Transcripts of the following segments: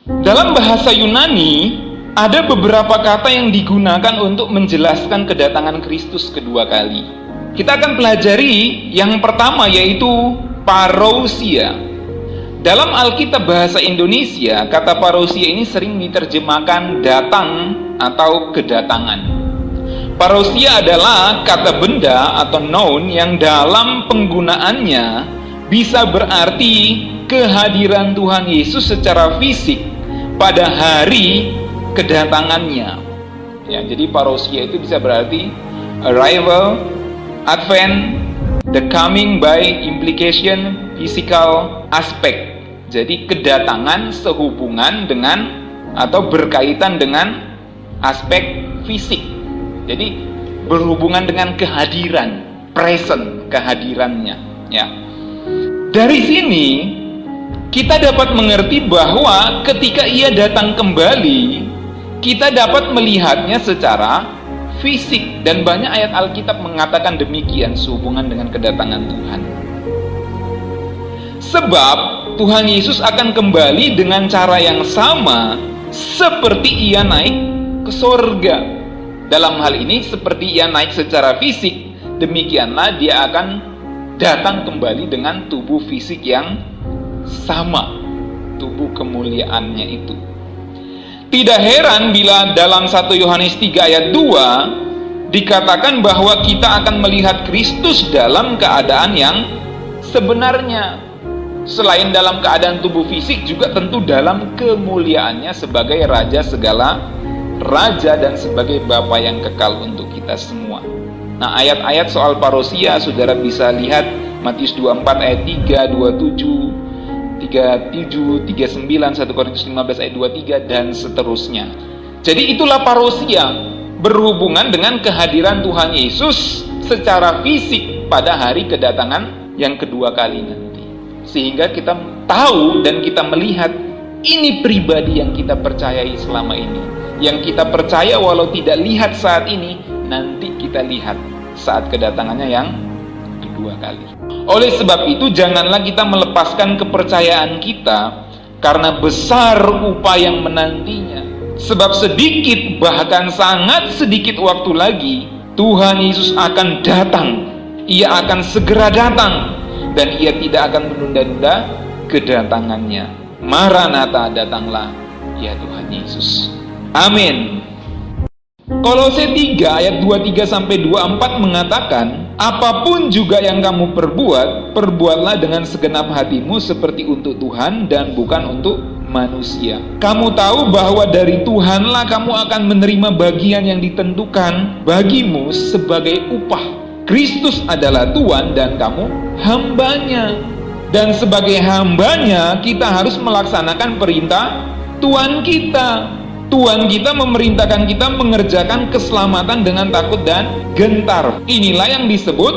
Dalam bahasa Yunani, ada beberapa kata yang digunakan untuk menjelaskan kedatangan Kristus kedua kali. Kita akan pelajari yang pertama, yaitu parousia. Dalam Alkitab bahasa Indonesia, kata parousia ini sering diterjemahkan datang atau kedatangan. Parousia adalah kata benda atau noun yang dalam penggunaannya bisa berarti kehadiran Tuhan Yesus secara fisik pada hari kedatangannya. Ya, jadi parousia itu bisa berarti arrival, advent, the coming by implication, physical aspect. Jadi kedatangan sehubungan dengan atau berkaitan dengan aspek fisik. Jadi berhubungan dengan kehadiran, present, kehadirannya. Ya. Dari sini kita dapat mengerti bahwa ketika ia datang kembali, kita dapat melihatnya secara fisik, dan banyak ayat Alkitab mengatakan demikian sehubungan dengan kedatangan Tuhan. Sebab Tuhan Yesus akan kembali dengan cara yang sama seperti ia naik ke sorga. Dalam hal ini seperti ia naik secara fisik, demikianlah dia akan datang kembali dengan tubuh fisik yang sama, tubuh kemuliaannya itu. Tidak heran bila dalam 1 Yohanes 3 ayat 2 dikatakan bahwa kita akan melihat Kristus dalam keadaan yang sebenarnya. Selain dalam keadaan tubuh fisik, juga tentu dalam kemuliaannya sebagai Raja segala Raja dan sebagai Bapa yang kekal untuk kita semua. Nah, ayat-ayat soal parousia saudara bisa lihat Matius 24 ayat 3, 27, 37, 39, 1 Korintus 15 ayat 23 dan seterusnya. Jadi itulah parousia, berhubungan dengan kehadiran Tuhan Yesus secara fisik pada hari kedatangan yang kedua kali nanti. Sehingga kita tahu dan kita melihat ini pribadi yang kita percayai selama ini. Yang kita percaya walau tidak lihat saat ini, nanti kita lihat saat kedatangannya yang kedua kali. Oleh sebab itu, janganlah kita melepaskan kepercayaan kita karena besar upaya yang menantinya. Sebab sedikit, bahkan sangat sedikit waktu lagi, Tuhan Yesus akan datang. Ia akan segera datang, dan ia tidak akan menunda-nunda kedatangannya. Maranatha, datanglah ya Tuhan Yesus. Amin. Kolose 3 ayat 23-24 mengatakan, apapun juga yang kamu perbuat, perbuatlah dengan segenap hatimu seperti untuk Tuhan dan bukan untuk manusia. Kamu tahu bahwa dari Tuhanlah kamu akan menerima bagian yang ditentukan bagimu sebagai upah. Kristus adalah Tuhan dan kamu hambanya. Dan sebagai hambanya, kita harus melaksanakan perintah Tuhan kita. Tuhan kita memerintahkan kita mengerjakan keselamatan dengan takut dan gentar. Inilah yang disebut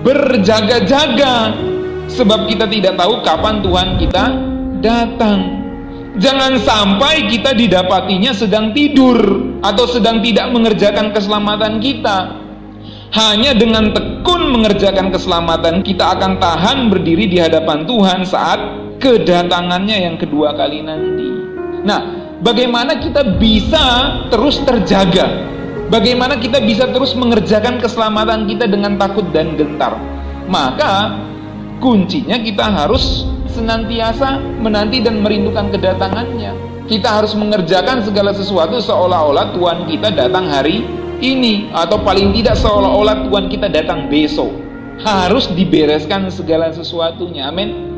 berjaga-jaga. Sebab kita tidak tahu kapan Tuhan kita datang. Jangan sampai kita didapatinya sedang tidur atau sedang tidak mengerjakan keselamatan kita. Hanya dengan tekun mengerjakan keselamatan, kita akan tahan berdiri di hadapan Tuhan saat kedatangannya yang kedua kali nanti. Nah, bagaimana kita bisa terus terjaga? Bagaimana kita bisa terus mengerjakan keselamatan kita dengan takut dan gentar? Maka kuncinya kita harus senantiasa menanti dan merindukan kedatangannya. Kita harus mengerjakan segala sesuatu seolah-olah Tuhan kita datang hari ini, atau paling tidak seolah-olah Tuhan kita datang besok. Harus dibereskan segala sesuatunya. Amin.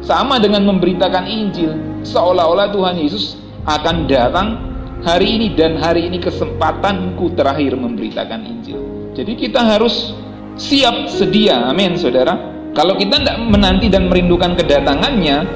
Sama dengan memberitakan Injil, seolah-olah Tuhan Yesus akan datang hari ini, dan hari ini kesempatanku terakhir memberitakan Injil. Jadi kita harus siap sedia. Amin, saudara. Kalau kita tidak menanti dan merindukan kedatangannya,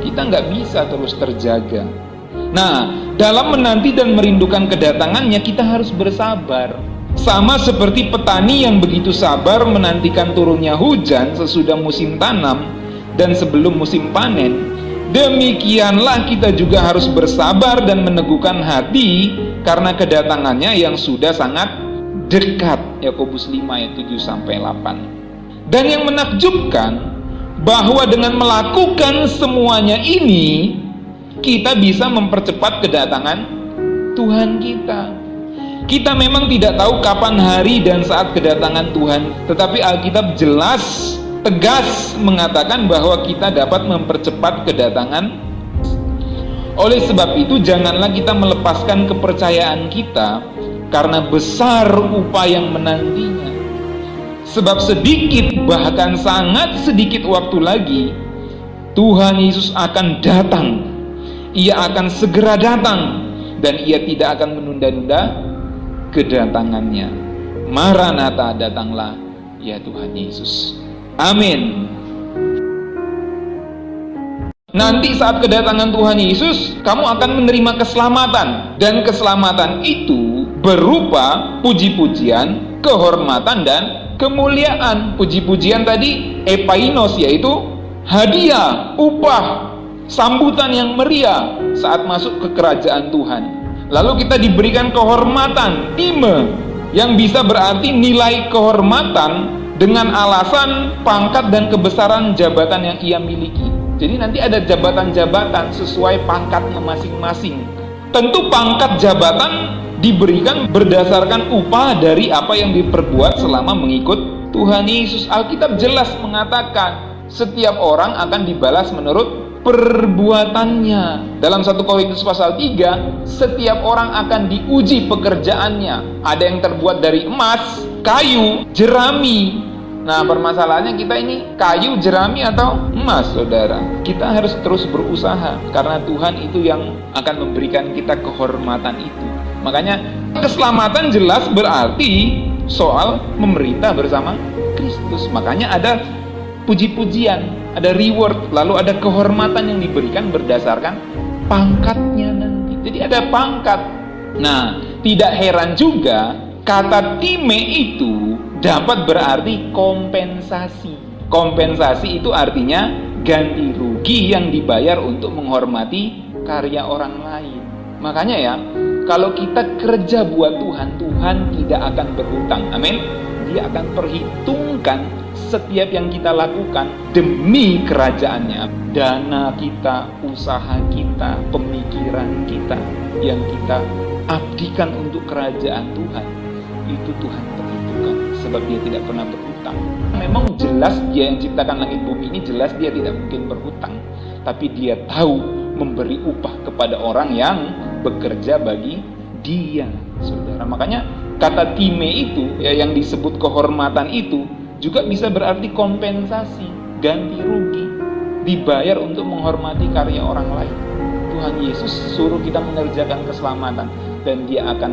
kita nggak bisa terus terjaga. Nah, dalam menanti dan merindukan kedatangannya, kita harus bersabar. Sama seperti petani yang begitu sabar menantikan turunnya hujan sesudah musim tanam dan sebelum musim panen, demikianlah kita juga harus bersabar dan meneguhkan hati karena kedatangannya yang sudah sangat dekat. Yakobus 5 ayat 7-8. Dan yang menakjubkan bahwa dengan melakukan semuanya ini, kita bisa mempercepat kedatangan Tuhan kita. Kita memang tidak tahu kapan hari dan saat kedatangan Tuhan, tetapi Alkitab jelas, tegas mengatakan bahwa kita dapat mempercepat kedatangan. Oleh sebab itu, janganlah kita melepaskan kepercayaan kita karena besar upaya yang menantinya. Sebab sedikit, bahkan sangat sedikit waktu lagi, Tuhan Yesus akan datang. Ia akan segera datang, dan ia tidak akan menunda-nunda kedatangannya. Maranatha, datanglah ya Tuhan Yesus. Amin. Nanti saat kedatangan Tuhan Yesus, kamu akan menerima keselamatan, dan keselamatan itu berupa puji-pujian, kehormatan, dan kemuliaan. Puji-pujian tadi epainos, yaitu hadiah, upah, sambutan yang meriah saat masuk ke kerajaan Tuhan. Lalu kita diberikan kehormatan, time, yang bisa berarti nilai kehormatan dengan alasan pangkat dan kebesaran jabatan yang ia miliki. Jadi nanti ada jabatan-jabatan sesuai pangkatnya masing-masing. Tentu pangkat jabatan diberikan berdasarkan upah dari apa yang diperbuat selama mengikut Tuhan Yesus. Alkitab jelas mengatakan setiap orang akan dibalas menurut perbuatannya. Dalam 1 Korintus pasal 3, setiap orang akan diuji pekerjaannya. Ada yang terbuat dari emas, kayu, jerami. Nah, permasalahannya kita ini kayu, jerami, atau emas, saudara. Kita harus terus berusaha, karena Tuhan itu yang akan memberikan kita kehormatan itu. Makanya keselamatan jelas berarti soal memerintah bersama Kristus. Makanya ada puji-pujian, ada reward, lalu ada kehormatan yang diberikan berdasarkan pangkatnya nanti. Jadi ada pangkat. Nah, tidak heran juga kata time itu dapat berarti kompensasi. Kompensasi itu artinya ganti rugi yang dibayar untuk menghormati karya orang lain. Makanya ya, kalau kita kerja buat Tuhan, Tuhan tidak akan berhutang. Amin. Dia akan perhitungkan setiap yang kita lakukan demi kerajaannya. Dana kita, usaha kita, pemikiran kita yang kita abdikan untuk kerajaan Tuhan, itu Tuhan perhitungkan, sebab dia tidak pernah berhutang. Memang jelas dia yang ciptakan langit bumi ini, jelas dia tidak mungkin berhutang, tapi dia tahu memberi upah kepada orang yang bekerja bagi dia, saudara. Makanya kata time itu ya, yang disebut kehormatan itu juga bisa berarti kompensasi, ganti rugi, dibayar untuk menghormati karya orang lain. Tuhan Yesus suruh kita mengerjakan keselamatan, dan dia akan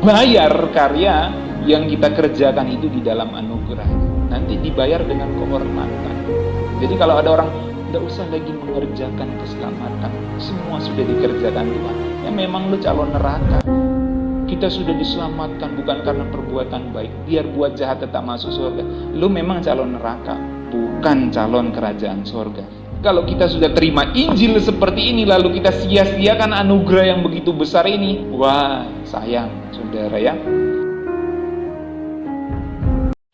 bayar karya yang kita kerjakan itu di dalam anugerah. Nanti dibayar dengan kehormatan. Jadi kalau ada orang, tidak usah lagi mengerjakan keselamatan, semua sudah dikerjakan Tuhan, ya memang lu calon neraka. Kita sudah diselamatkan bukan karena perbuatan baik, biar buat jahat tetap masuk surga. Lu memang calon neraka, bukan calon kerajaan surga. Kalau kita sudah terima Injil seperti ini, lalu kita sia-siakan anugerah yang begitu besar ini, wah sayang, saudara ya.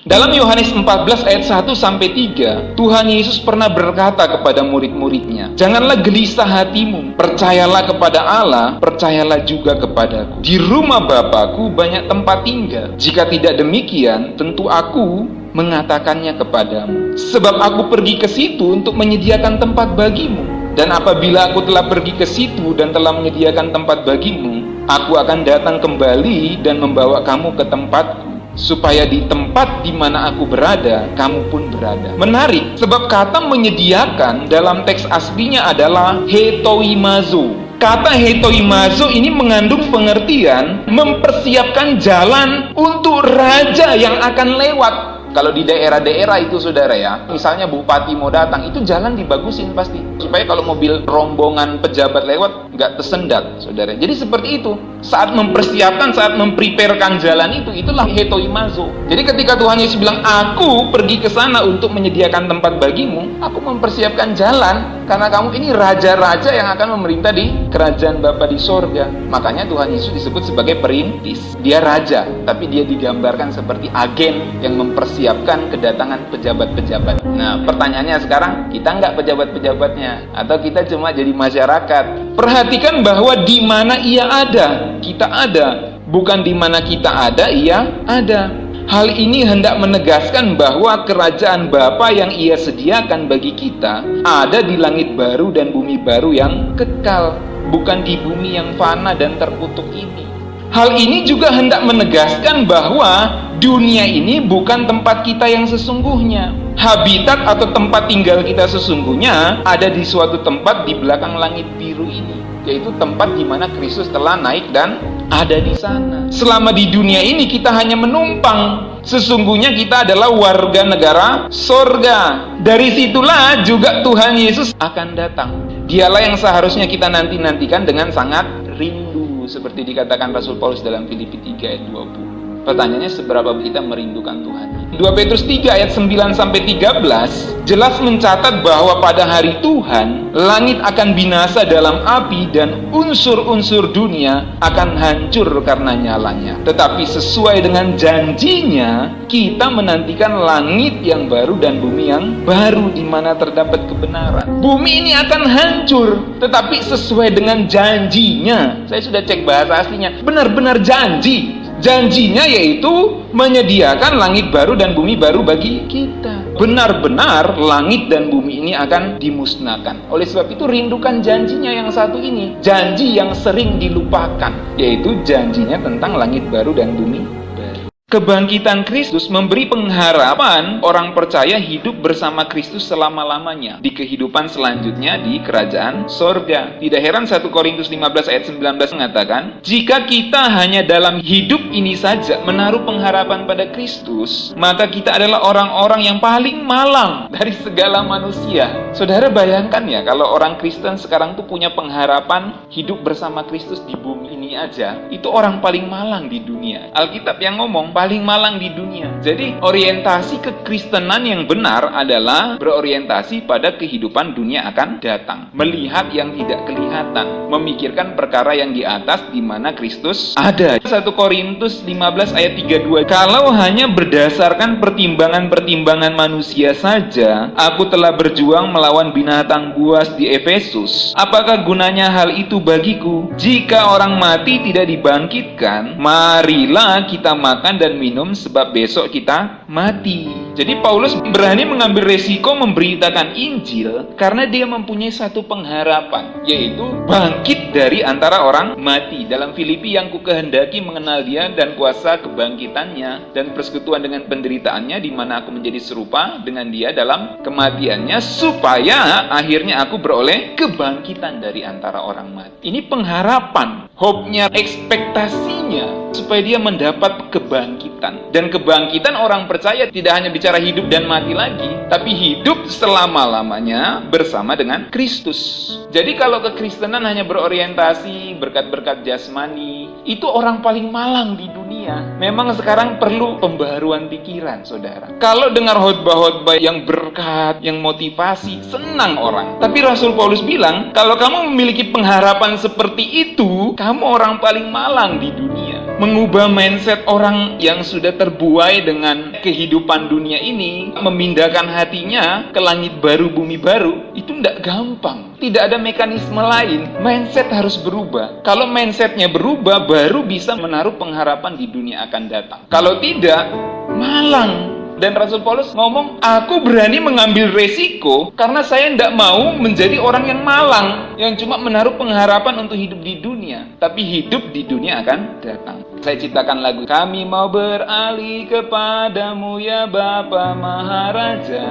Dalam Yohanes 14 ayat 1-3, Tuhan Yesus pernah berkata kepada murid-muridnya, "Janganlah gelisah hatimu, percayalah kepada Allah, percayalah juga kepadaku. Di rumah Bapa-Ku banyak tempat tinggal. Jika tidak demikian, tentu Aku mengatakannya kepadamu. Sebab Aku pergi ke situ untuk menyediakan tempat bagimu. Dan apabila Aku telah pergi ke situ dan telah menyediakan tempat bagimu, Aku akan datang kembali dan membawa kamu ke tempatku, supaya di tempat di mana Aku berada, kamu pun berada." Menarik, sebab kata menyediakan dalam teks aslinya adalah hetoimazo. Kata hetoimazo ini mengandung pengertian mempersiapkan jalan untuk raja yang akan lewat. Kalau di daerah-daerah itu, saudara ya, misalnya bupati mau datang, itu jalan dibagusin pasti, supaya kalau mobil rombongan pejabat lewat nggak tersendat, saudara. Jadi seperti itu, saat mempersiapkan, saat mempreparekan jalan itu, itulah hetoimazo. Jadi ketika Tuhan Yesus bilang, "Aku pergi ke sana untuk menyediakan tempat bagimu," Aku mempersiapkan jalan Karena kamu ini raja-raja yang akan memerintah di kerajaan Bapa di sorga. Makanya Tuhan Yesus disebut sebagai perintis. Dia raja, tapi dia digambarkan seperti agen yang mempersiapkan kedatangan pejabat-pejabat. Nah, pertanyaannya sekarang, kita nggak pejabat-pejabatnya? Atau kita cuma jadi masyarakat? Perhatikan bahwa di mana ia ada, kita ada. Bukan di mana kita ada, ia ada. Hal ini hendak menegaskan bahwa kerajaan Bapa yang ia sediakan bagi kita ada di langit baru dan bumi baru yang kekal, bukan di bumi yang fana dan terkutuk ini. Hal ini juga hendak menegaskan bahwa dunia ini bukan tempat kita yang sesungguhnya. Habitat atau tempat tinggal kita sesungguhnya ada di suatu tempat di belakang langit biru ini, yaitu tempat di mana Kristus telah naik dan ada di sana. Selama di dunia ini kita hanya menumpang. Sesungguhnya kita adalah warga negara sorga. Dari situlah juga Tuhan Yesus akan datang. Dialah yang seharusnya kita nanti-nantikan dengan sangat rindu, seperti dikatakan Rasul Paulus dalam Filipi 3 ayat 20. Pertanyaannya, seberapa kita merindukan Tuhan? 2 Petrus 3 ayat 9-13 jelas mencatat bahwa pada hari Tuhan langit akan binasa dalam api dan unsur-unsur dunia akan hancur karena nyalanya. Tetapi sesuai dengan janjinya, kita menantikan langit yang baru dan bumi yang baru di mana terdapat kebenaran. Bumi ini akan hancur, tetapi sesuai dengan janjinya. Saya sudah cek bahasa aslinya, benar-benar janji. Janjinya yaitu menyediakan langit baru dan bumi baru bagi kita. Benar-benar langit dan bumi ini akan dimusnahkan. Oleh sebab itu rindukan janjinya yang satu ini. Janji yang sering dilupakan, yaitu janjinya tentang langit baru dan bumi baru. Kebangkitan Kristus memberi pengharapan orang percaya hidup bersama Kristus selama-lamanya di kehidupan selanjutnya di kerajaan sorga. Tidak heran 1 Korintus 15 ayat 19 mengatakan, jika kita hanya dalam hidup ini saja menaruh pengharapan pada Kristus, maka kita adalah orang-orang yang paling malang dari segala manusia. Saudara bayangkan ya, kalau orang Kristen sekarang tuh punya pengharapan hidup bersama Kristus di bumi ini aja, itu orang paling malang di dunia. Alkitab yang ngomong paling malang di dunia. Jadi orientasi kekristenan yang benar adalah berorientasi pada kehidupan dunia akan datang, melihat yang tidak kelihatan, memikirkan perkara yang di atas di mana Kristus ada. 1 Korintus 15 ayat 32, kalau hanya berdasarkan pertimbangan-pertimbangan manusia saja aku telah berjuang melawan binatang buas di Efesus, apakah gunanya hal itu bagiku? Jika orang mati tidak dibangkitkan, marilah kita makan dan minum sebab besok kita mati. Jadi Paulus berani mengambil resiko memberitakan Injil karena dia mempunyai satu pengharapan, yaitu bangkit dari antara orang mati. Dalam Filipi, yang ku kehendaki mengenal dia dan kuasa kebangkitannya dan persekutuan dengan penderitaannya, di mana aku menjadi serupa dengan dia dalam kematiannya, supaya akhirnya aku beroleh kebangkitan dari antara orang mati. Ini pengharapan, hope-nya, ekspektasinya supaya dia mendapat kebangkitan. Dan kebangkitan orang percaya tidak hanya bicara hidup dan mati lagi, tapi hidup selama-lamanya bersama dengan Kristus. Jadi kalau kekristenan hanya berorientasi berkat-berkat jasmani, itu orang paling malang di dunia. Memang sekarang perlu pembaharuan pikiran, saudara. Kalau dengar khotbah-khotbah yang berkat, yang motivasi, senang orang. Tapi Rasul Paulus bilang, kalau kamu memiliki pengharapan seperti itu, kamu orang paling malang di dunia. Mengubah mindset orang yang sudah terbuai dengan kehidupan dunia ini, memindahkan hatinya ke langit baru, bumi baru, itu tidak gampang. Tidak ada mekanisme lain. Mindset harus berubah. Kalau mindsetnya berubah, baru bisa menaruh pengharapan di dunia akan datang. Kalau tidak, malang. Dan Rasul Paulus ngomong, aku berani mengambil resiko karena saya tidak mau menjadi orang yang malang, yang cuma menaruh pengharapan untuk hidup di dunia, tapi hidup di dunia akan datang. Saya ciptakan lagu, kami mau beralih kepadamu ya Bapa Maharaja,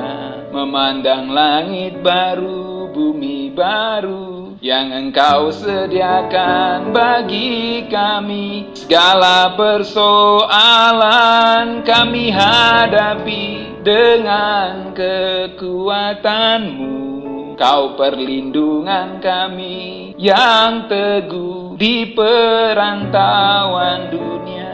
memandang langit baru, bumi baru yang Engkau sediakan bagi kami. Segala persoalan kami hadapi dengan kekuatan-Mu. Kau perlindungan kami yang teguh di perantauan dunia.